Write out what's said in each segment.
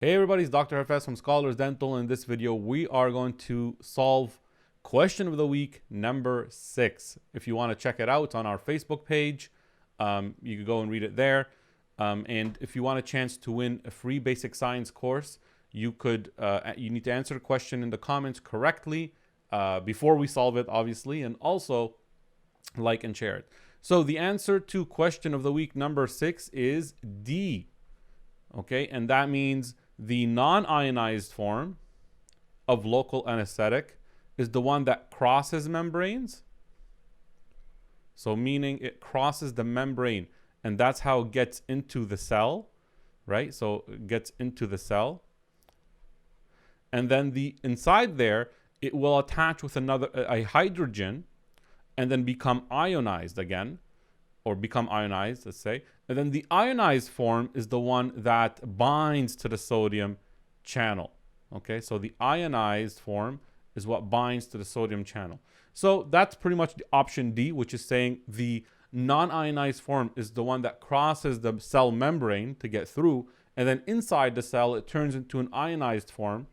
Hey everybody, it's Dr. Hafez from Scholars Dental. In this video, we are going to solve question of the week number 6. If you want to check it out, it's on our Facebook page. You can go and read it there. And if you want a chance to win a free basic science course, you need to answer the question in the comments correctly before we solve it, obviously, and also like and share it. So the answer to question of the week number 6 is D. Okay, and that means the non-ionized form of local anesthetic is the one that crosses membranes. So meaning it crosses the membrane, and that's how it gets into the cell, right? So it gets into the cell. And then the inside there, it will attach with a hydrogen and then become ionized again, or become ionized, let's say. And then the ionized form is the one that binds to the sodium channel. Okay, so the ionized form is what binds to the sodium channel. So that's pretty much the option D, which is saying the non-ionized form is the one that crosses the cell membrane to get through, and then inside the cell it turns into an ionized form,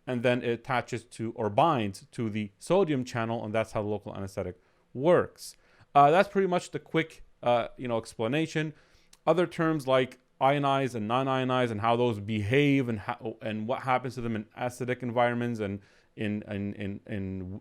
and then it attaches to or binds to the sodium channel, and that's how the local anesthetic works. That's pretty much the quick explanation. Other terms like ionized and non-ionized and how those behave and what happens to them in acidic environments and in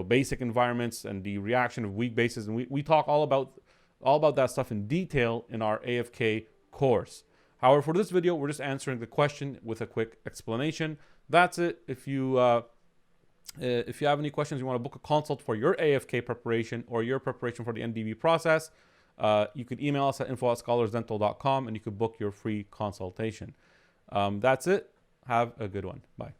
basic environments and the reaction of weak bases, and we talk all about that stuff in detail in our AFK course. However, for this video, we're just answering the question with a quick explanation. That's it. If you have any questions, you want to book a consult for your AFK preparation or your preparation for the NDEB process, you could email us at info@scholarsdental.com and you could book your free consultation. That's it. Have a good one. Bye.